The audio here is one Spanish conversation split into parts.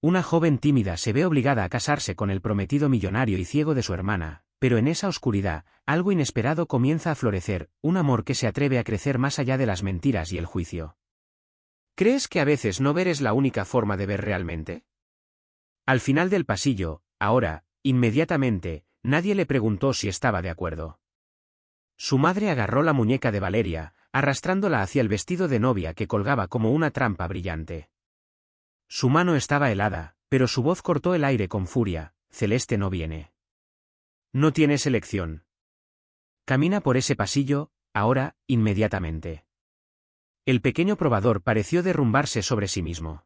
Una joven tímida se ve obligada a casarse con el prometido millonario y ciego de su hermana, pero en esa oscuridad, algo inesperado comienza a florecer, un amor que se atreve a crecer más allá de las mentiras y el juicio. ¿Crees que a veces no ver es la única forma de ver realmente? Al final del pasillo, ahora, inmediatamente, nadie le preguntó si estaba de acuerdo. Su madre agarró la muñeca de Valeria, arrastrándola hacia el vestido de novia que colgaba como una trampa brillante. Su mano estaba helada, pero su voz cortó el aire con furia: Celeste no viene. No tienes elección. Camina por ese pasillo, ahora, inmediatamente. El pequeño probador pareció derrumbarse sobre sí mismo.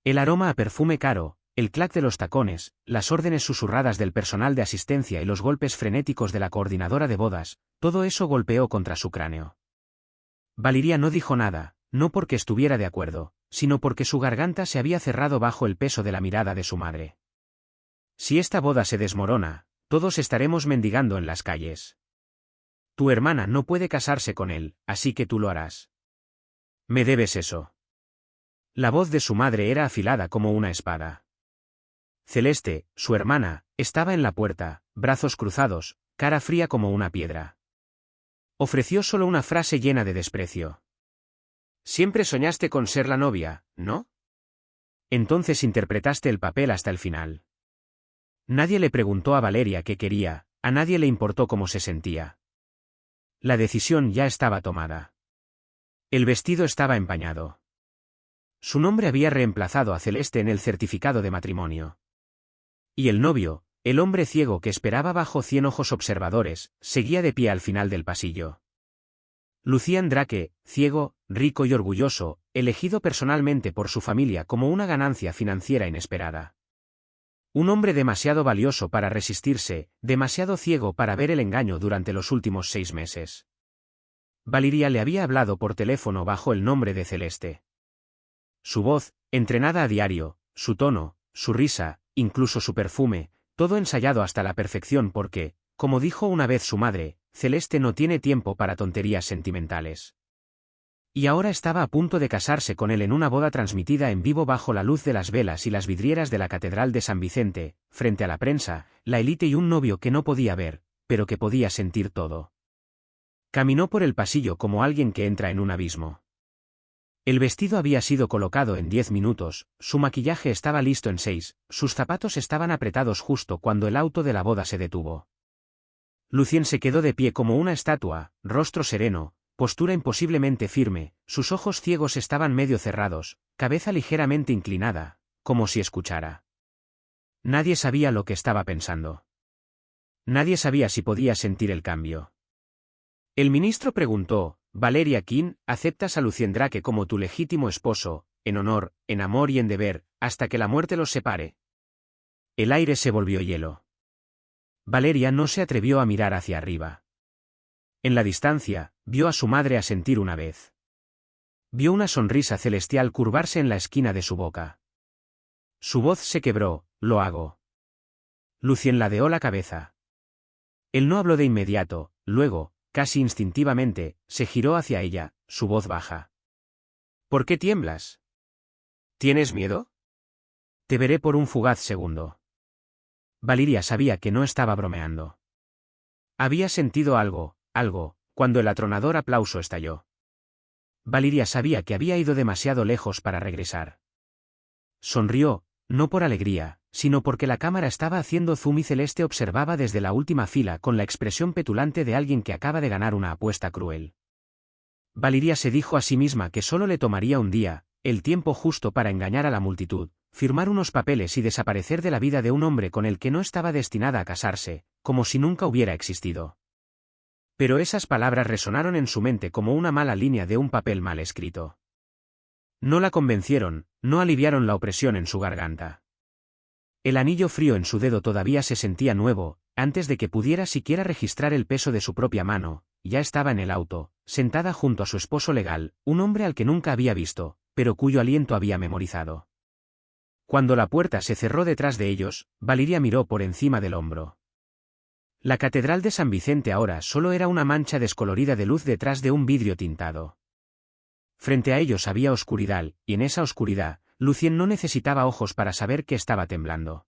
El aroma a perfume caro, el clac de los tacones, las órdenes susurradas del personal de asistencia y los golpes frenéticos de la coordinadora de bodas, todo eso golpeó contra su cráneo. Valeria no dijo nada, no porque estuviera de acuerdo, sino porque su garganta se había cerrado bajo el peso de la mirada de su madre. Si esta boda se desmorona, todos estaremos mendigando en las calles. Tu hermana no puede casarse con él, así que tú lo harás. Me debes eso. La voz de su madre era afilada como una espada. Celeste, su hermana, estaba en la puerta, brazos cruzados, cara fría como una piedra. Ofreció solo una frase llena de desprecio. Siempre soñaste con ser la novia, ¿no? Entonces interpretaste el papel hasta el final. Nadie le preguntó a Valeria qué quería, a nadie le importó cómo se sentía. La decisión ya estaba tomada. El vestido estaba empañado. Su nombre había reemplazado a Celeste en el certificado de matrimonio. Y el novio, el hombre ciego que esperaba bajo 100 ojos observadores, seguía de pie al final del pasillo. Lucian Drake, ciego, rico y orgulloso, elegido personalmente por su familia como una ganancia financiera inesperada. Un hombre demasiado valioso para resistirse, demasiado ciego para ver el engaño durante los últimos 6 meses. Valeria le había hablado por teléfono bajo el nombre de Celeste. Su voz, entrenada a diario, su tono, su risa, incluso su perfume, todo ensayado hasta la perfección porque, como dijo una vez su madre, Celeste no tiene tiempo para tonterías sentimentales. Y ahora estaba a punto de casarse con él en una boda transmitida en vivo bajo la luz de las velas y las vidrieras de la Catedral de San Vicente, frente a la prensa, la élite y un novio que no podía ver, pero que podía sentir todo. Caminó por el pasillo como alguien que entra en un abismo. El vestido había sido colocado en 10 minutos, su maquillaje estaba listo en 6, sus zapatos estaban apretados justo cuando el auto de la boda se detuvo. Lucien se quedó de pie como una estatua, rostro sereno, postura imposiblemente firme, sus ojos ciegos estaban medio cerrados, cabeza ligeramente inclinada, como si escuchara. Nadie sabía lo que estaba pensando. Nadie sabía si podía sentir el cambio. El ministro preguntó: Valeria King, ¿aceptas a Lucien Drake como tu legítimo esposo, en honor, en amor y en deber, hasta que la muerte los separe? El aire se volvió hielo. Valeria no se atrevió a mirar hacia arriba. En la distancia, vio a su madre asentir una vez. Vio una sonrisa celestial curvarse en la esquina de su boca. Su voz se quebró: lo hago. Lucien ladeó la cabeza. Él no habló de inmediato, luego, casi instintivamente, se giró hacia ella, su voz baja. ¿Por qué tiemblas? ¿Tienes miedo? Te veré por un fugaz segundo. Valeria sabía que no estaba bromeando. Había sentido algo, cuando el atronador aplauso estalló. Valeria sabía que había ido demasiado lejos para regresar. Sonrió, no por alegría, sino porque la cámara estaba haciendo zoom y Celeste observaba desde la última fila con la expresión petulante de alguien que acaba de ganar una apuesta cruel. Valeria se dijo a sí misma que solo le tomaría un día, el tiempo justo para engañar a la multitud, firmar unos papeles y desaparecer de la vida de un hombre con el que no estaba destinada a casarse, como si nunca hubiera existido. Pero esas palabras resonaron en su mente como una mala línea de un papel mal escrito. No la convencieron, no aliviaron la opresión en su garganta. El anillo frío en su dedo todavía se sentía nuevo, antes de que pudiera siquiera registrar el peso de su propia mano, ya estaba en el auto, sentada junto a su esposo legal, un hombre al que nunca había visto, pero cuyo aliento había memorizado. Cuando la puerta se cerró detrás de ellos, Valeria miró por encima del hombro. La Catedral de San Vicente ahora solo era una mancha descolorida de luz detrás de un vidrio tintado. Frente a ellos había oscuridad, y en esa oscuridad, Lucien no necesitaba ojos para saber que estaba temblando.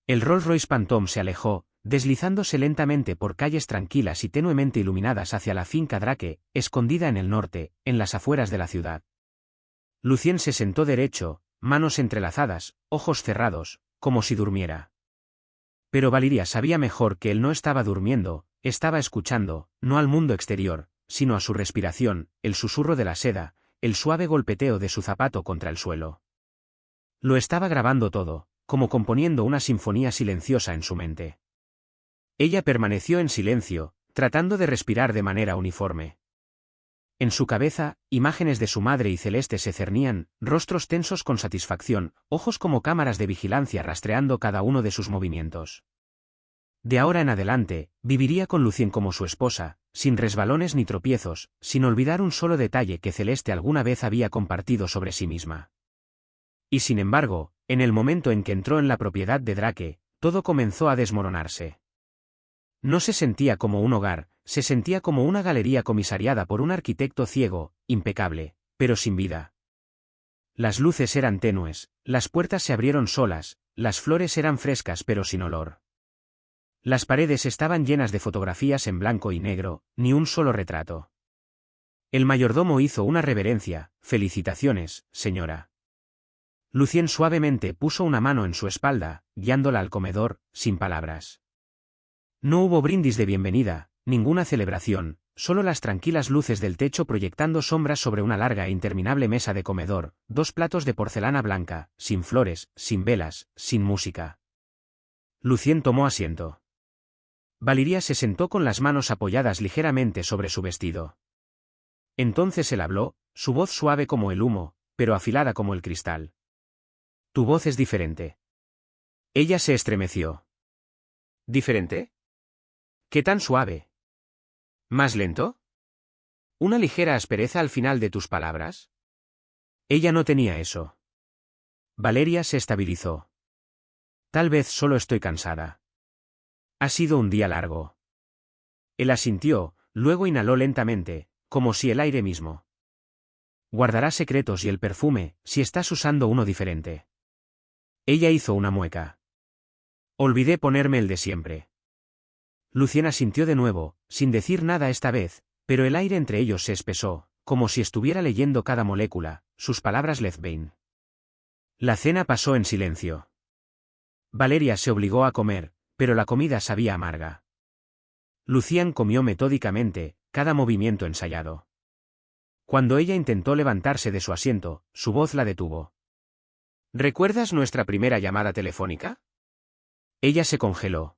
El Rolls Royce Phantom se alejó, deslizándose lentamente por calles tranquilas y tenuemente iluminadas hacia la finca Drake, escondida en el norte, en las afueras de la ciudad. Lucien se sentó derecho, manos entrelazadas, ojos cerrados, como si durmiera. Pero Valeria sabía mejor que él no estaba durmiendo, estaba escuchando, no al mundo exterior, sino a su respiración, el susurro de la seda, el suave golpeteo de su zapato contra el suelo. Lo estaba grabando todo, como componiendo una sinfonía silenciosa en su mente. Ella permaneció en silencio, tratando de respirar de manera uniforme. En su cabeza, imágenes de su madre y Celeste se cernían, rostros tensos con satisfacción, ojos como cámaras de vigilancia rastreando cada uno de sus movimientos. De ahora en adelante, viviría con Lucien como su esposa, sin resbalones ni tropiezos, sin olvidar un solo detalle que Celeste alguna vez había compartido sobre sí misma. Y sin embargo, en el momento en que entró en la propiedad de Drake, todo comenzó a desmoronarse. No se sentía como un hogar, se sentía como una galería comisariada por un arquitecto ciego, impecable, pero sin vida. Las luces eran tenues, las puertas se abrieron solas, las flores eran frescas pero sin olor. Las paredes estaban llenas de fotografías en blanco y negro, ni un solo retrato. El mayordomo hizo una reverencia. «Felicitaciones, señora». Lucien suavemente puso una mano en su espalda, guiándola al comedor, sin palabras. No hubo brindis de bienvenida, ninguna celebración, solo las tranquilas luces del techo proyectando sombras sobre una larga e interminable mesa de comedor, 2 platos de porcelana blanca, sin flores, sin velas, sin música. Lucien tomó asiento. Valeria se sentó con las manos apoyadas ligeramente sobre su vestido. Entonces él habló, su voz suave como el humo, pero afilada como el cristal. «Tu voz es diferente». Ella se estremeció. «¿Diferente? ¿Qué tan suave? ¿Más lento? ¿Una ligera aspereza al final de tus palabras?» Ella no tenía eso. Valeria se estabilizó. «Tal vez solo estoy cansada. Ha sido un día largo». Él asintió, luego inhaló lentamente, como si el aire mismo. «Guardarás secretos y el perfume, si estás usando uno diferente». Ella hizo una mueca. «Olvidé ponerme el de siempre». Lucien asintió de nuevo, sin decir nada esta vez, pero el aire entre ellos se espesó, como si estuviera leyendo cada molécula, sus palabras Lezbain. La cena pasó en silencio. Valeria se obligó a comer, pero la comida sabía amarga. Lucien comió metódicamente, cada movimiento ensayado. Cuando ella intentó levantarse de su asiento, su voz la detuvo. «¿Recuerdas nuestra primera llamada telefónica?» Ella se congeló.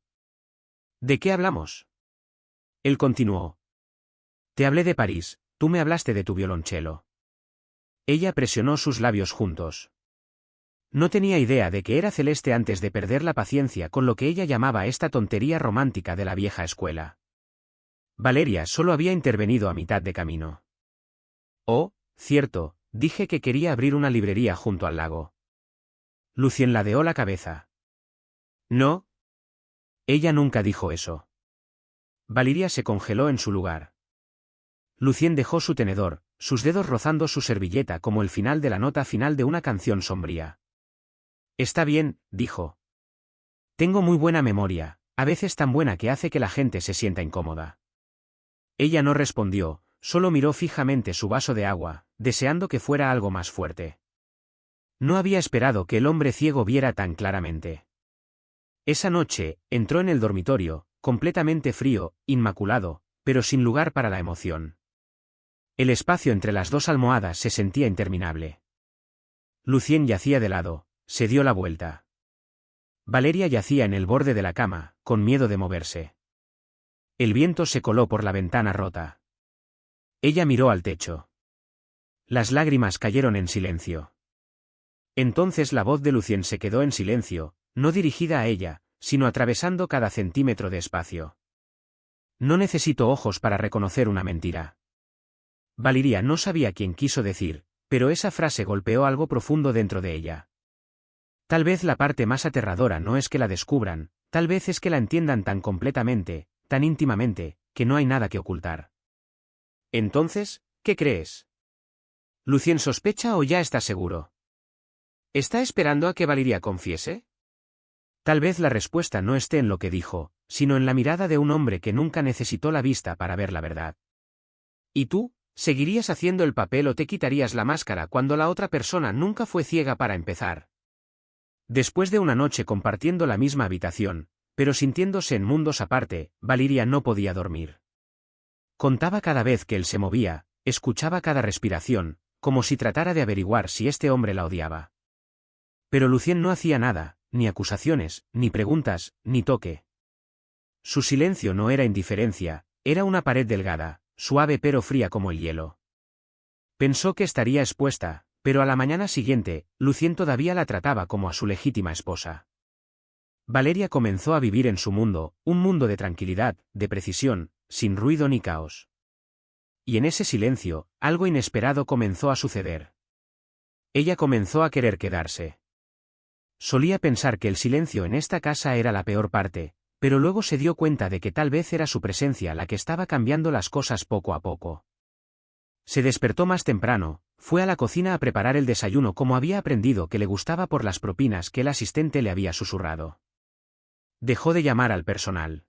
«¿De qué hablamos?» Él continuó. «Te hablé de París, tú me hablaste de tu violonchelo». Ella presionó sus labios juntos. No tenía idea de que era Celeste antes de perder la paciencia con lo que ella llamaba esta tontería romántica de la vieja escuela. Valeria solo había intervenido a mitad de camino. «Oh, cierto, dije que quería abrir una librería junto al lago». Lucien ladeó la cabeza. «No». Ella nunca dijo eso. Valeria se congeló en su lugar. Lucien dejó su tenedor, sus dedos rozando su servilleta como el final de la nota final de una canción sombría. «Está bien», dijo. «Tengo muy buena memoria, a veces tan buena que hace que la gente se sienta incómoda». Ella no respondió, solo miró fijamente su vaso de agua, deseando que fuera algo más fuerte. No había esperado que el hombre ciego viera tan claramente. Esa noche, entró en el dormitorio, completamente frío, inmaculado, pero sin lugar para la emoción. El espacio entre las 2 almohadas se sentía interminable. Lucien yacía de lado, se dio la vuelta. Valeria yacía en el borde de la cama, con miedo de moverse. El viento se coló por la ventana rota. Ella miró al techo. Las lágrimas cayeron en silencio. Entonces la voz de Lucien se quedó en silencio, no dirigida a ella, sino atravesando cada centímetro de espacio. «No necesito ojos para reconocer una mentira». Valeria no sabía quién quiso decir, pero esa frase golpeó algo profundo dentro de ella. Tal vez la parte más aterradora no es que la descubran, tal vez es que la entiendan tan completamente, tan íntimamente, que no hay nada que ocultar. «Entonces, ¿qué crees? ¿Lucien sospecha o ya estás seguro?» ¿Está esperando a que Valeria confiese? Tal vez la respuesta no esté en lo que dijo, sino en la mirada de un hombre que nunca necesitó la vista para ver la verdad. ¿Y tú? ¿Seguirías haciendo el papel o te quitarías la máscara cuando la otra persona nunca fue ciega para empezar? Después de una noche compartiendo la misma habitación, pero sintiéndose en mundos aparte, Valeria no podía dormir. Contaba cada vez que él se movía, escuchaba cada respiración, como si tratara de averiguar si este hombre la odiaba. Pero Lucien no hacía nada, ni acusaciones, ni preguntas, ni toque. Su silencio no era indiferencia, era una pared delgada, suave pero fría como el hielo. Pensó que estaría expuesta, pero a la mañana siguiente, Lucien todavía la trataba como a su legítima esposa. Valeria comenzó a vivir en su mundo, un mundo de tranquilidad, de precisión, sin ruido ni caos. Y en ese silencio, algo inesperado comenzó a suceder. Ella comenzó a querer quedarse. Solía pensar que el silencio en esta casa era la peor parte, pero luego se dio cuenta de que tal vez era su presencia la que estaba cambiando las cosas poco a poco. Se despertó más temprano, fue a la cocina a preparar el desayuno como había aprendido que le gustaba por las propinas que el asistente le había susurrado. Dejó de llamar al personal.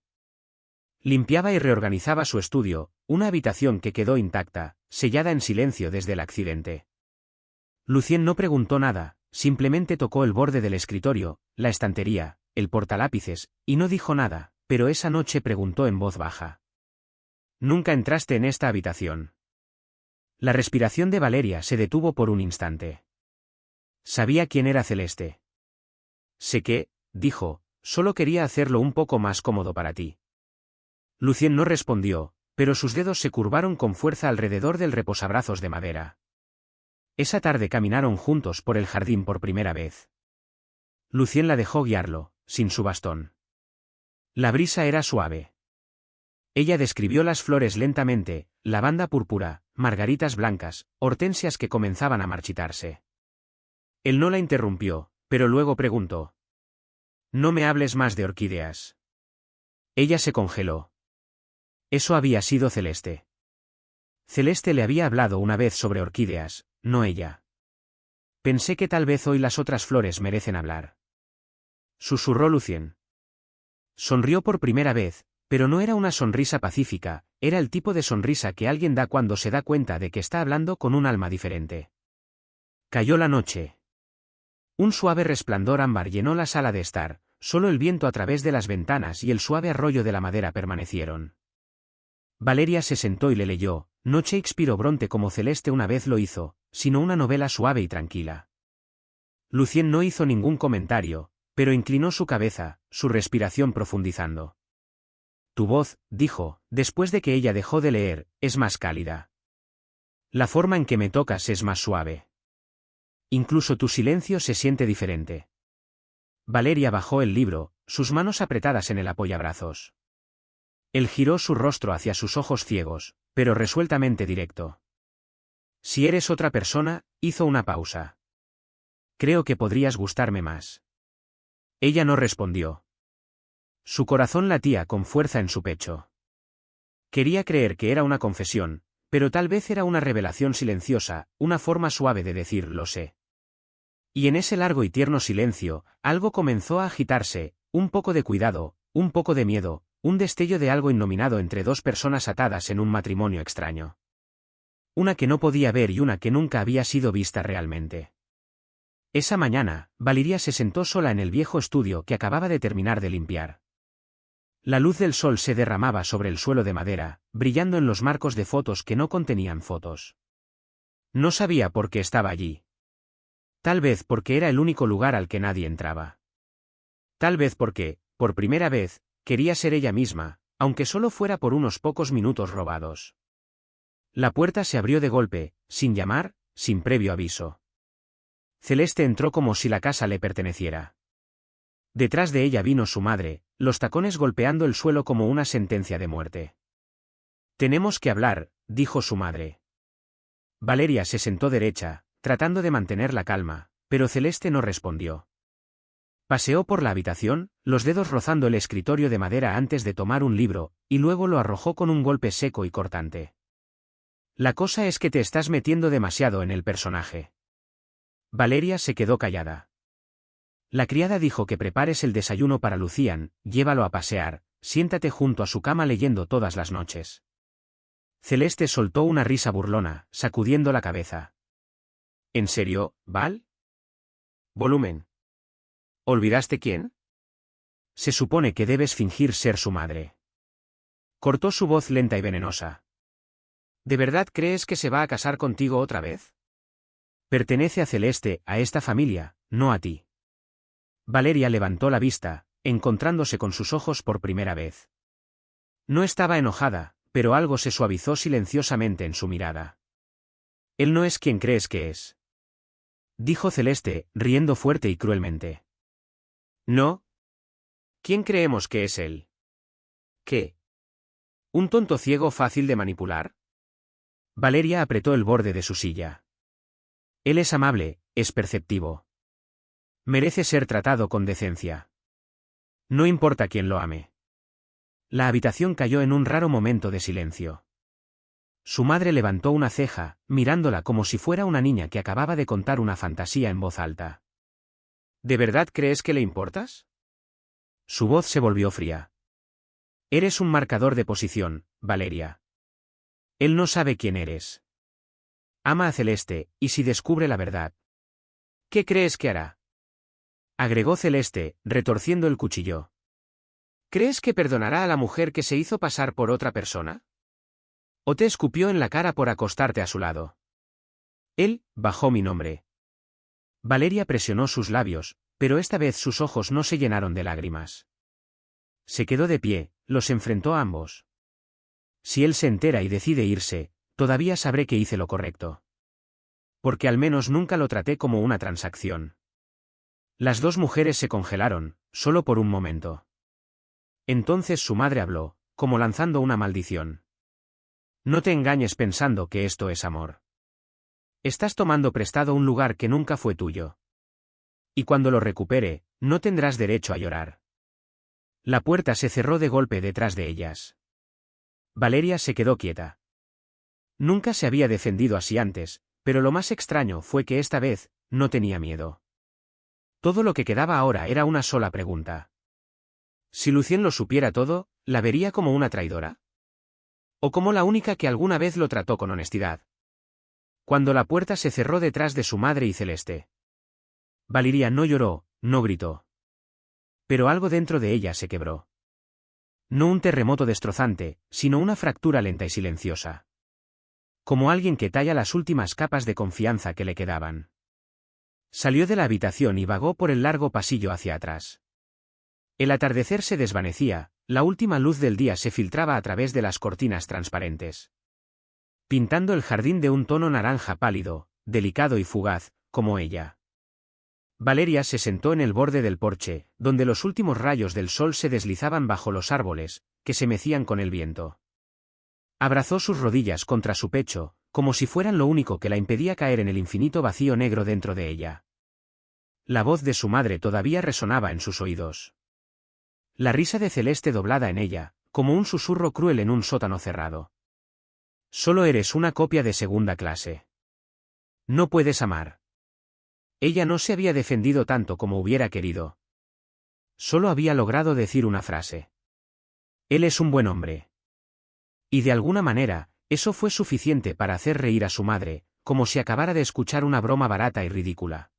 Limpiaba y reorganizaba su estudio, una habitación que quedó intacta, sellada en silencio desde el accidente. Lucien no preguntó nada, simplemente tocó el borde del escritorio, la estantería, el portalápices, y no dijo nada, pero esa noche preguntó en voz baja. «¿Nunca entraste en esta habitación?» La respiración de Valeria se detuvo por un instante. Sabía quién era Celeste. «Sé que», dijo, «solo quería hacerlo un poco más cómodo para ti». Lucien no respondió, pero sus dedos se curvaron con fuerza alrededor del reposabrazos de madera. Esa tarde caminaron juntos por el jardín por primera vez. Lucien la dejó guiarlo, sin su bastón. La brisa era suave. Ella describió las flores lentamente, lavanda púrpura, margaritas blancas, hortensias que comenzaban a marchitarse. Él no la interrumpió, pero luego preguntó. «No me hables más de orquídeas». Ella se congeló. Eso había sido Celeste. Celeste le había hablado una vez sobre orquídeas, no ella. Pensé que tal vez hoy las otras flores merecen hablar. Susurró Lucien. Sonrió por primera vez, pero no era una sonrisa pacífica, era el tipo de sonrisa que alguien da cuando se da cuenta de que está hablando con un alma diferente. Cayó la noche. Un suave resplandor ámbar llenó la sala de estar, solo el viento a través de las ventanas y el suave arroyo de la madera permanecieron. Valeria se sentó y le leyó, no Shakespeare o Bronte como Celeste una vez lo hizo, sino una novela suave y tranquila. Lucien no hizo ningún comentario, pero inclinó su cabeza, su respiración profundizando. Tu voz, dijo, después de que ella dejó de leer, es más cálida. La forma en que me tocas es más suave. Incluso tu silencio se siente diferente. Valeria bajó el libro, sus manos apretadas en el apoyabrazos. Él giró su rostro hacia sus ojos ciegos, pero resueltamente directo. Si eres otra persona, hizo una pausa. Creo que podrías gustarme más. Ella no respondió. Su corazón latía con fuerza en su pecho. Quería creer que era una confesión, pero tal vez era una revelación silenciosa, una forma suave de decir lo sé. Y en ese largo y tierno silencio, algo comenzó a agitarse, un poco de cuidado, un poco de miedo, un destello de algo innominado entre dos personas atadas en un matrimonio extraño. Una que no podía ver y una que nunca había sido vista realmente. Esa mañana, Valeria se sentó sola en el viejo estudio que acababa de terminar de limpiar. La luz del sol se derramaba sobre el suelo de madera, brillando en los marcos de fotos que no contenían fotos. No sabía por qué estaba allí. Tal vez porque era el único lugar al que nadie entraba. Tal vez porque, por primera vez, quería ser ella misma, aunque solo fuera por unos pocos minutos robados. La puerta se abrió de golpe, sin llamar, sin previo aviso. Celeste entró como si la casa le perteneciera. Detrás de ella vino su madre, los tacones golpeando el suelo como una sentencia de muerte. «Tenemos que hablar», dijo su madre. Valeria se sentó derecha, tratando de mantener la calma, pero Celeste no respondió. Paseó por la habitación, los dedos rozando el escritorio de madera antes de tomar un libro, y luego lo arrojó con un golpe seco y cortante. «La cosa es que te estás metiendo demasiado en el personaje». Valeria se quedó callada. La criada dijo que prepares el desayuno para Lucian, llévalo a pasear, siéntate junto a su cama leyendo todas las noches. Celeste soltó una risa burlona, sacudiendo la cabeza. ¿En serio, Val? Volumen. ¿Olvidaste quién? Se supone que debes fingir ser su madre. Cortó su voz lenta y venenosa. ¿De verdad crees que se va a casar contigo otra vez? Pertenece a Celeste, a esta familia, no a ti. Valeria levantó la vista, encontrándose con sus ojos por primera vez. No estaba enojada, pero algo se suavizó silenciosamente en su mirada. Él no es quien crees que es. Dijo Celeste, riendo fuerte y cruelmente. ¿No? ¿Quién creemos que es él? ¿Qué? ¿Un tonto ciego fácil de manipular? Valeria apretó el borde de su silla. Él es amable, es perceptivo. Merece ser tratado con decencia. No importa quién lo ame. La habitación cayó en un raro momento de silencio. Su madre levantó una ceja, mirándola como si fuera una niña que acababa de contar una fantasía en voz alta. ¿De verdad crees que le importas? Su voz se volvió fría. Eres un marcador de posición, Valeria. Él no sabe quién eres. Ama a Celeste, y si descubre la verdad, ¿qué crees que hará? Agregó Celeste, retorciendo el cuchillo. ¿Crees que perdonará a la mujer que se hizo pasar por otra persona? ¿O te escupió en la cara por acostarte a su lado? Él bajó mi nombre. Valeria presionó sus labios, pero esta vez sus ojos no se llenaron de lágrimas. Se quedó de pie, los enfrentó a ambos. Si él se entera y decide irse, todavía sabré que hice lo correcto. Porque al menos nunca lo traté como una transacción. Las dos mujeres se congelaron, solo por un momento. Entonces su madre habló, como lanzando una maldición. No te engañes pensando que esto es amor. Estás tomando prestado un lugar que nunca fue tuyo. Y cuando lo recupere, no tendrás derecho a llorar. La puerta se cerró de golpe detrás de ellas. Valeria se quedó quieta. Nunca se había defendido así antes, pero lo más extraño fue que esta vez, no tenía miedo. Todo lo que quedaba ahora era una sola pregunta. Si Lucien lo supiera todo, ¿la vería como una traidora? ¿O como la única que alguna vez lo trató con honestidad? Cuando la puerta se cerró detrás de su madre y Celeste. Valeria no lloró, no gritó. Pero algo dentro de ella se quebró. No un terremoto destrozante, sino una fractura lenta y silenciosa. Como alguien que talla las últimas capas de confianza que le quedaban. Salió de la habitación y vagó por el largo pasillo hacia atrás. El atardecer se desvanecía, la última luz del día se filtraba a través de las cortinas transparentes, pintando el jardín de un tono naranja pálido, delicado y fugaz, como ella. Valeria se sentó en el borde del porche, donde los últimos rayos del sol se deslizaban bajo los árboles, que se mecían con el viento. Abrazó sus rodillas contra su pecho, como si fueran lo único que la impedía caer en el infinito vacío negro dentro de ella. La voz de su madre todavía resonaba en sus oídos. La risa de Celeste doblada en ella, como un susurro cruel en un sótano cerrado. Solo eres una copia de segunda clase. No puedes amar. Ella no se había defendido tanto como hubiera querido. Solo había logrado decir una frase. Él es un buen hombre. Y de alguna manera, eso fue suficiente para hacer reír a su madre, como si acabara de escuchar una broma barata y ridícula.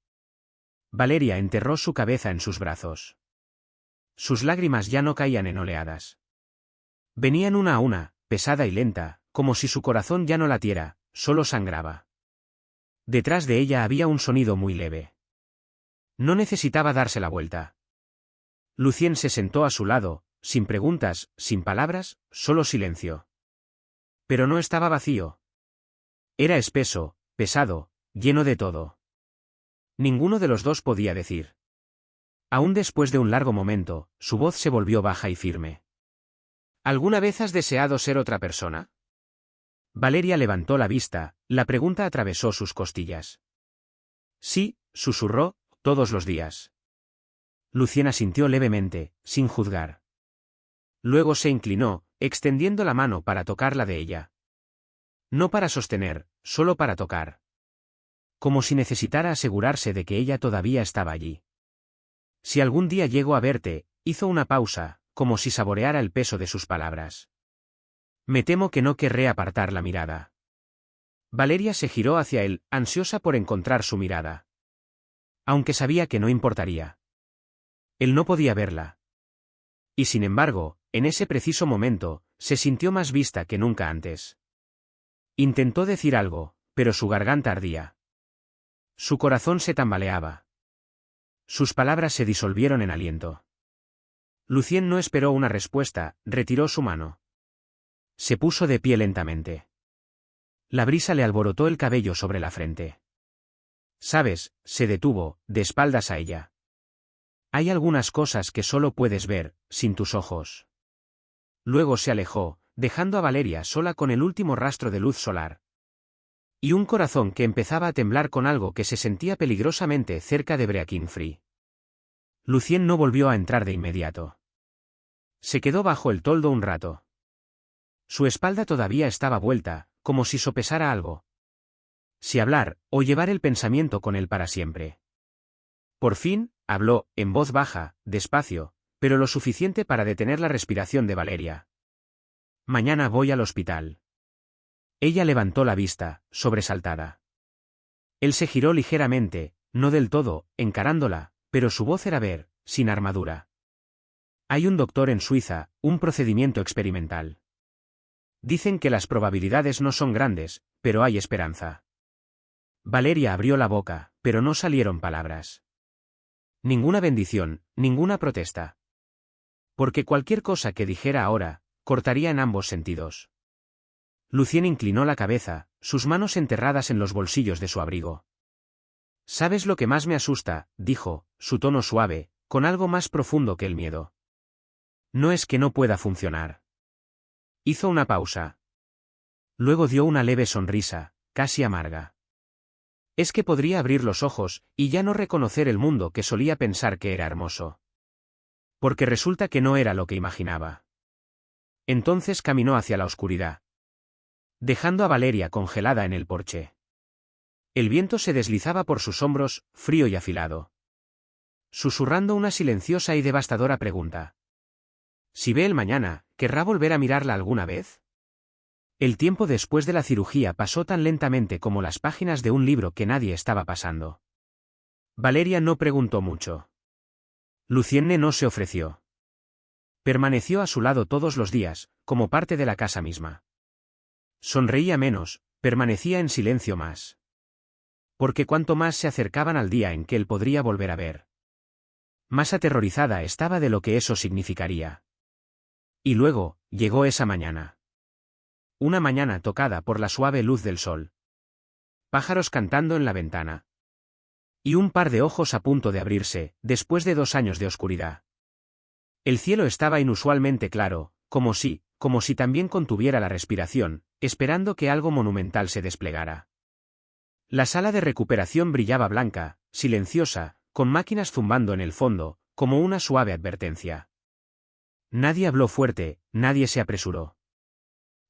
Valeria enterró su cabeza en sus brazos. Sus lágrimas ya no caían en oleadas. Venían una a una, pesada y lenta, como si su corazón ya no latiera, solo sangraba. Detrás de ella había un sonido muy leve. No necesitaba darse la vuelta. Lucien se sentó a su lado, sin preguntas, sin palabras, solo silencio. Pero no estaba vacío. Era espeso, pesado, lleno de todo. Ninguno de los dos podía decir. Aún después de un largo momento, su voz se volvió baja y firme. ¿Alguna vez has deseado ser otra persona? Valeria levantó la vista, la pregunta atravesó sus costillas. Sí, susurró, todos los días. Lucien asintió levemente, sin juzgar. Luego se inclinó, extendiendo la mano para tocar la de ella. No para sostener, solo para tocar. como si necesitara asegurarse de que ella todavía estaba allí. Si algún día llego a verte, hizo una pausa, como si saboreara el peso de sus palabras. Me temo que no querré apartar la mirada. Valeria se giró hacia él, ansiosa por encontrar su mirada. Aunque sabía que no importaría. Él no podía verla. Y sin embargo, en ese preciso momento, se sintió más vista que nunca antes. Intentó decir algo, pero su garganta ardía. Su corazón se tambaleaba. Sus palabras se disolvieron en aliento. Lucien no esperó una respuesta, retiró su mano. Se puso de pie lentamente. La brisa le alborotó el cabello sobre la frente. «Sabes», se detuvo, de espaldas a ella. «Hay algunas cosas que solo puedes ver, sin tus ojos». Luego se alejó, dejando a Valeria sola con el último rastro de luz solar. Y un corazón que empezaba a temblar con algo que se sentía peligrosamente cerca de Breakinfree. Lucien no volvió a entrar de inmediato. Se quedó bajo el toldo un rato. Su espalda todavía estaba vuelta, como si sopesara algo. Si hablar, o llevar el pensamiento con él para siempre. Por fin, habló, en voz baja, despacio, pero lo suficiente para detener la respiración de Valeria. «Mañana voy al hospital». Ella levantó la vista, sobresaltada. Él se giró ligeramente, no del todo, encarándola, pero su voz era ver, sin armadura. «Hay un doctor en Suiza, un procedimiento experimental. Dicen que las probabilidades no son grandes, pero hay esperanza». Valeria abrió la boca, pero no salieron palabras. Ninguna bendición, ninguna protesta. Porque cualquier cosa que dijera ahora, cortaría en ambos sentidos. Lucien inclinó la cabeza, sus manos enterradas en los bolsillos de su abrigo. «¿Sabes lo que más me asusta?», dijo, su tono suave, con algo más profundo que el miedo. «No es que no pueda funcionar». Hizo una pausa. Luego dio una leve sonrisa, casi amarga. «Es que podría abrir los ojos, y ya no reconocer el mundo que solía pensar que era hermoso. Porque resulta que no era lo que imaginaba». Entonces caminó hacia la oscuridad, dejando a Valeria congelada en el porche. El viento se deslizaba por sus hombros, frío y afilado. Susurrando una silenciosa y devastadora pregunta. Si ve el mañana, ¿querrá volver a mirarla alguna vez? El tiempo después de la cirugía pasó tan lentamente como las páginas de un libro que nadie estaba pasando. Valeria no preguntó mucho. Lucienne no se ofreció. Permaneció a su lado todos los días, como parte de la casa misma. Sonreía menos, permanecía en silencio más. Porque cuanto más se acercaban al día en que él podría volver a ver, más aterrorizada estaba de lo que eso significaría. Y luego, llegó esa mañana. Una mañana tocada por la suave luz del sol. Pájaros cantando en la ventana. Y un par de ojos a punto de abrirse, después de 2 años de oscuridad. El cielo estaba inusualmente claro, como si también contuviera la respiración, esperando que algo monumental se desplegara. La sala de recuperación brillaba blanca, silenciosa, con máquinas zumbando en el fondo, como una suave advertencia. Nadie habló fuerte, nadie se apresuró.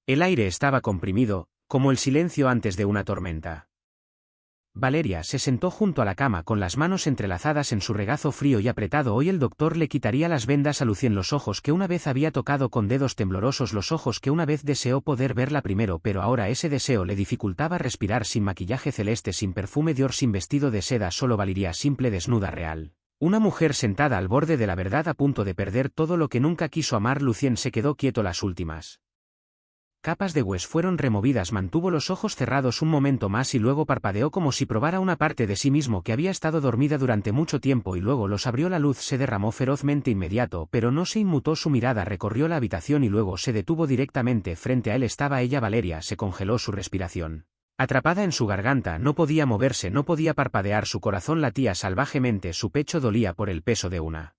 El aire estaba comprimido, como el silencio antes de una tormenta. Valeria se sentó junto a la cama con las manos entrelazadas en su regazo frío y apretado. Hoy el doctor le quitaría las vendas a Lucien, los ojos que una vez había tocado con dedos temblorosos, los ojos que una vez deseó poder verla primero, pero ahora ese deseo le dificultaba respirar. Sin maquillaje celeste, sin perfume Dior, sin vestido de seda, solo Valeria, simple, desnuda, real. Una mujer sentada al borde de la verdad, a punto de perder todo lo que nunca quiso amar. Lucien se quedó quieto. Las últimas capas de hues fueron removidas. Mantuvo los ojos cerrados un momento más y luego parpadeó como si probara una parte de sí mismo que había estado dormida durante mucho tiempo, y luego los abrió. La luz se derramó ferozmente inmediato, pero no se inmutó. Su mirada recorrió la habitación y luego se detuvo directamente frente a él. Estaba ella. Valeria se congeló, su respiración atrapada en su garganta, no podía moverse, no podía parpadear. Su corazón latía salvajemente, su pecho dolía por el peso de una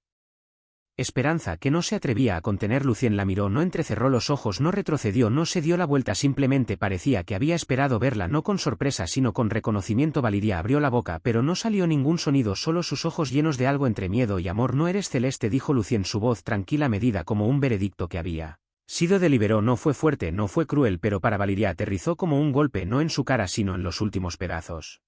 esperanza que no se atrevía a contener. Lucien la miró, no entrecerró los ojos, no retrocedió, no se dio la vuelta, simplemente parecía que había esperado verla, no con sorpresa sino con reconocimiento. Valeria abrió la boca, pero no salió ningún sonido, solo sus ojos llenos de algo entre miedo y amor. No eres celeste, dijo Lucien, su voz tranquila, medida como un veredicto que había sido deliberado. No fue fuerte, no fue cruel, pero para Valeria aterrizó como un golpe, no en su cara sino en los últimos pedazos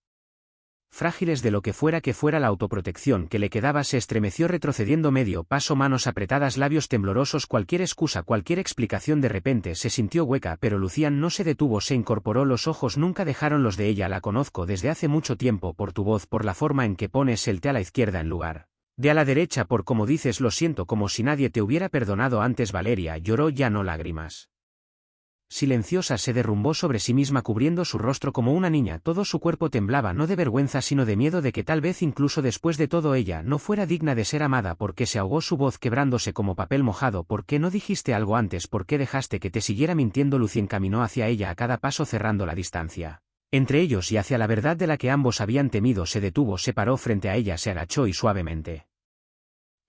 frágiles de lo que fuera la autoprotección que le quedaba, se estremeció retrocediendo medio paso, manos apretadas, labios temblorosos, cualquier excusa, cualquier explicación de repente se sintió hueca, pero Lucian no se detuvo, se incorporó, los ojos nunca dejaron los de ella. La conozco desde hace mucho tiempo, por tu voz, por la forma en que pones el té a la izquierda en lugar de a la derecha, por cómo dices lo siento, como si nadie te hubiera perdonado antes. Valeria lloró, ya no lágrimas. Silenciosa, se derrumbó sobre sí misma, cubriendo su rostro como una niña. Todo su cuerpo temblaba, no de vergüenza sino de miedo, de que tal vez incluso después de todo ella no fuera digna de ser amada. ¿Por qué se ahogó su voz, quebrándose como papel mojado? ¿Por qué no dijiste algo antes? ¿Por qué dejaste que te siguiera mintiendo? Lucien caminó hacia ella a cada paso, cerrando la distancia entre ellos y hacia la verdad de la que ambos habían temido. Se detuvo, se paró frente a ella, se agachó y suavemente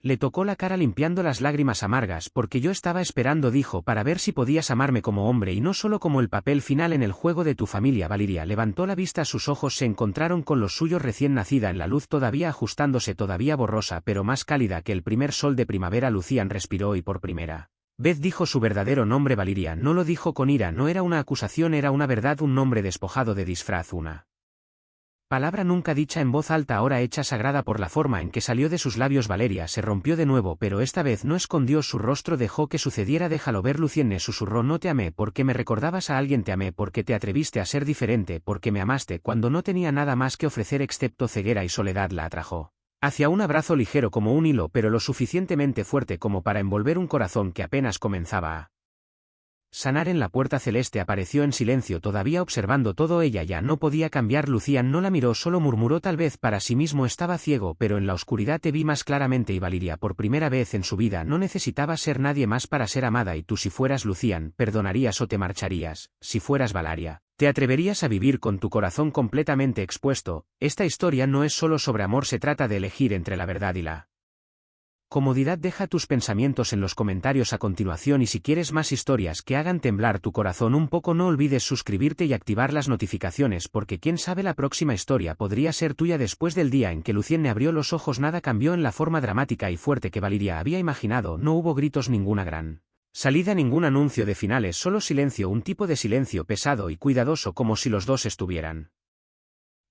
le tocó la cara, limpiando las lágrimas amargas. Porque yo estaba esperando, dijo, para ver si podías amarme como hombre y no solo como el papel final en el juego de tu familia. Valeria levantó la vista, sus ojos se encontraron con los suyos, recién nacida en la luz, todavía ajustándose, todavía borrosa, pero más cálida que el primer sol de primavera. Lucian respiró y por primera vez dijo su verdadero nombre. Valeria no lo dijo con ira, no era una acusación, era una verdad, un nombre despojado de disfraz, una palabra nunca dicha en voz alta, ahora hecha sagrada por la forma en que salió de sus labios. Valeria se rompió de nuevo, pero esta vez no escondió su rostro, dejó que sucediera. Déjalo ver. Lucien le susurró, no te amé porque me recordabas a alguien, te amé porque te atreviste a ser diferente, porque me amaste cuando no tenía nada más que ofrecer excepto ceguera y soledad. La atrajo hacia un abrazo ligero como un hilo, pero lo suficientemente fuerte como para envolver un corazón que apenas comenzaba a sanar. En la puerta celeste apareció en silencio, todavía observando todo. Ella ya no podía cambiar. Lucian no la miró, solo murmuró tal vez para sí mismo, estaba ciego, pero en la oscuridad te vi más claramente. Y Valeria por primera vez en su vida no necesitaba ser nadie más para ser amada. Y tú, si fueras Lucian, perdonarías o te marcharías. Si fueras Valeria, te atreverías a vivir con tu corazón completamente expuesto. Esta historia no es solo sobre amor, se trata de elegir entre la verdad y la comodidad. Deja tus pensamientos en los comentarios a continuación, y si quieres más historias que hagan temblar tu corazón un poco, no olvides suscribirte y activar las notificaciones, porque quién sabe, la próxima historia podría ser tuya. Después del día en que Lucien abrió los ojos, nada cambió en la forma dramática y fuerte que Valeria había imaginado. No hubo gritos, ninguna gran salida, ningún anuncio de finales, solo silencio, un tipo de silencio pesado y cuidadoso, como si los dos estuvieran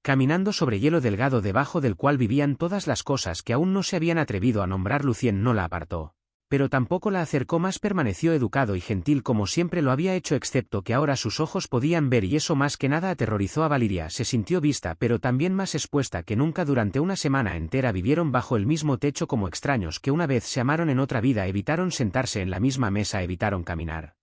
caminando sobre hielo delgado, debajo del cual vivían todas las cosas que aún no se habían atrevido a nombrar. Lucien no la apartó, pero tampoco la acercó más, permaneció educado y gentil como siempre lo había hecho, excepto que ahora sus ojos podían ver, y eso más que nada aterrorizó a Valeria. Se sintió vista, pero también más expuesta que nunca. Durante una semana entera vivieron bajo el mismo techo como extraños que una vez se amaron en otra vida. Evitaron sentarse en la misma mesa, evitaron caminar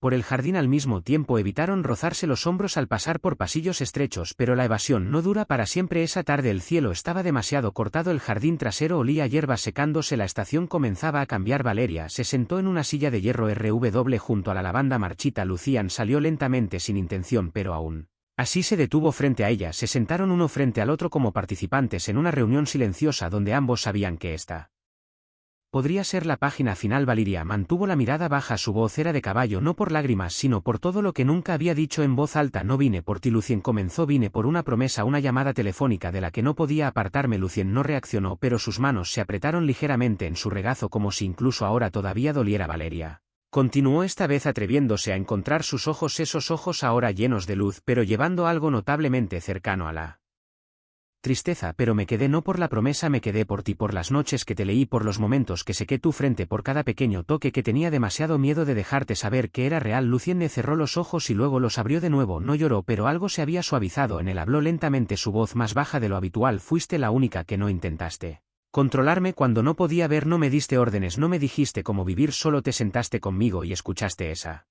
por el jardín al mismo tiempo, evitaron rozarse los hombros al pasar por pasillos estrechos, pero la evasión no dura para siempre. Esa tarde el cielo estaba demasiado cortado, el jardín trasero olía a hierbas secándose, la estación comenzaba a cambiar. Valeria se sentó en una silla de hierro RW junto a la lavanda marchita. Lucian salió lentamente, sin intención, pero aún así se detuvo frente a ella. Se sentaron uno frente al otro como participantes en una reunión silenciosa donde ambos sabían que esta podría ser la página final. Valeria mantuvo la mirada baja, su voz era de caballo, no por lágrimas sino por todo lo que nunca había dicho en voz alta. No vine por ti, Lucien comenzó, vine por una promesa, una llamada telefónica de la que no podía apartarme. Lucien no reaccionó, pero sus manos se apretaron ligeramente en su regazo como si incluso ahora todavía doliera. Valeria continuó, esta vez atreviéndose a encontrar sus ojos, esos ojos ahora llenos de luz, pero llevando algo notablemente cercano a la tristeza. Pero me quedé no por la promesa, me quedé por ti, por las noches que te leí, por los momentos que sequé tu frente, por cada pequeño toque que tenía demasiado miedo de dejarte saber que era real. Lucien le cerró los ojos y luego los abrió de nuevo. No lloró, pero algo se había suavizado en él. Habló lentamente, su voz más baja de lo habitual. Fuiste la única que no intentaste controlarme cuando no podía ver, no me diste órdenes, no me dijiste cómo vivir, solo te sentaste conmigo y escuchaste. Esa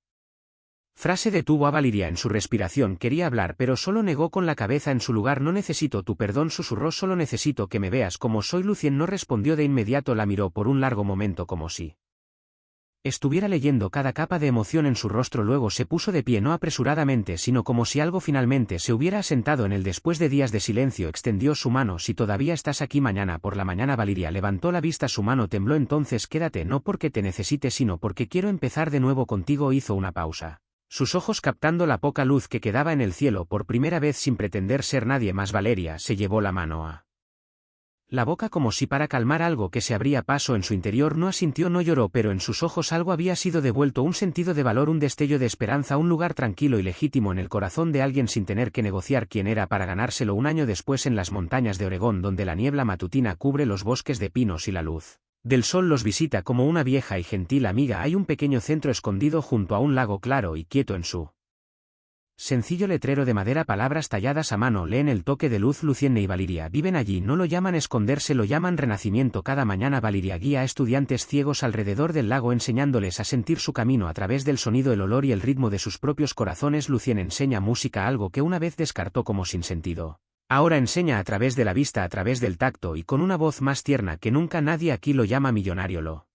frase detuvo a Valeria en su respiración. Quería hablar, pero solo negó con la cabeza en su lugar. No necesito tu perdón, susurró, solo necesito que me veas como soy. Lucien no respondió de inmediato, la miró por un largo momento como si estuviera leyendo cada capa de emoción en su rostro. Luego se puso de pie, no apresuradamente, sino como si algo finalmente se hubiera asentado en él. Después de días de silencio extendió su mano. Si todavía estás aquí, mañana por la mañana. Valeria levantó la vista, su mano tembló. Entonces quédate, no porque te necesite sino porque quiero empezar de nuevo contigo. Hizo una pausa, sus ojos captando la poca luz que quedaba en el cielo. Por primera vez sin pretender ser nadie más, Valeria se llevó la mano a la boca como si para calmar algo que se abría paso en su interior. No asintió, no lloró, pero en sus ojos algo había sido devuelto, un sentido de valor, un destello de esperanza, un lugar tranquilo y legítimo en el corazón de alguien sin tener que negociar quién era para ganárselo. Un año después, en las montañas de Oregón, donde la niebla matutina cubre los bosques de pinos y la luz del sol los visita como una vieja y gentil amiga, hay un pequeño centro escondido junto a un lago claro y quieto. En su sencillo letrero de madera, palabras talladas a mano leen el toque de luz. Lucienne y Valiria viven allí. No lo llaman esconderse, lo llaman renacimiento. Cada mañana Valiria guía a estudiantes ciegos alrededor del lago, enseñándoles a sentir su camino a través del sonido, el olor y el ritmo de sus propios corazones. Lucienne enseña música, algo que una vez descartó como sin sentido. Ahora enseña a través de la vista, a través del tacto y con una voz más tierna que nunca. Nadie aquí lo llama millonario, lo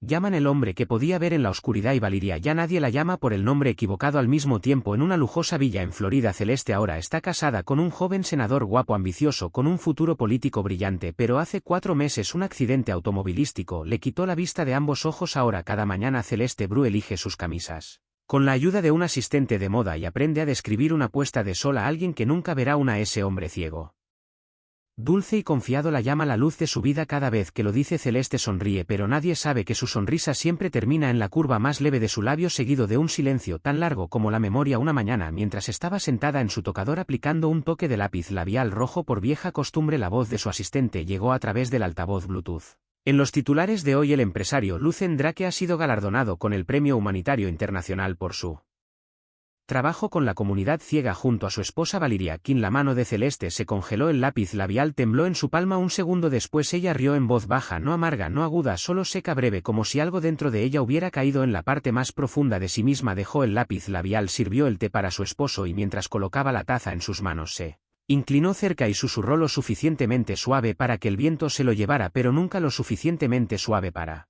llaman el hombre que podía ver en la oscuridad, y Valiria ya nadie la llama por el nombre equivocado. Al mismo tiempo, en una lujosa villa en Florida, Celeste ahora está casada con un joven senador guapo, ambicioso, con un futuro político brillante, pero hace 4 meses un accidente automovilístico le quitó la vista de ambos ojos. Ahora cada mañana Celeste Bru elige sus camisas con la ayuda de un asistente de moda y aprende a describir una puesta de sol a alguien que nunca verá ese hombre ciego. Dulce y confiado la llama la luz de su vida. Cada vez que lo dice, Celeste sonríe, pero nadie sabe que su sonrisa siempre termina en la curva más leve de su labio, seguido de un silencio tan largo como la memoria. Una mañana, mientras estaba sentada en su tocador aplicando un toque de lápiz labial rojo por vieja costumbre, la voz de su asistente llegó a través del altavoz Bluetooth. En los titulares de hoy, el empresario Lucien Drake ha sido galardonado con el Premio Humanitario Internacional por su trabajo con la comunidad ciega junto a su esposa Valiria King. La mano de Celeste se congeló, el lápiz labial tembló en su palma. Un segundo después ella rió en voz baja, no amarga, no aguda, solo seca, breve, como si algo dentro de ella hubiera caído en la parte más profunda de sí misma. Dejó el lápiz labial, sirvió el té para su esposo y mientras colocaba la taza en sus manos se inclinó cerca y susurró lo suficientemente suave para que el viento se lo llevara, pero nunca lo suficientemente suave para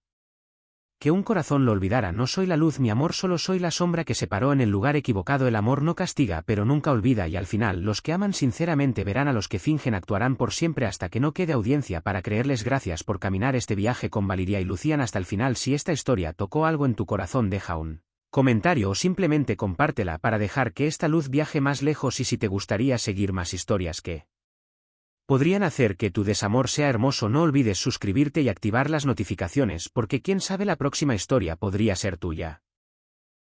que un corazón lo olvidara. No soy la luz, mi amor, solo soy la sombra que se paró en el lugar equivocado. El amor no castiga, pero nunca olvida, y al final los que aman sinceramente verán a los que fingen, actuarán por siempre hasta que no quede audiencia para creerles. Gracias por caminar este viaje con Valiria y Lucian hasta el final. Si esta historia tocó algo en tu corazón, deja un comentario o simplemente compártela para dejar que esta luz viaje más lejos. Y si te gustaría seguir más historias que podrían hacer que tu desamor sea hermoso, no olvides suscribirte y activar las notificaciones, porque quién sabe, la próxima historia podría ser tuya.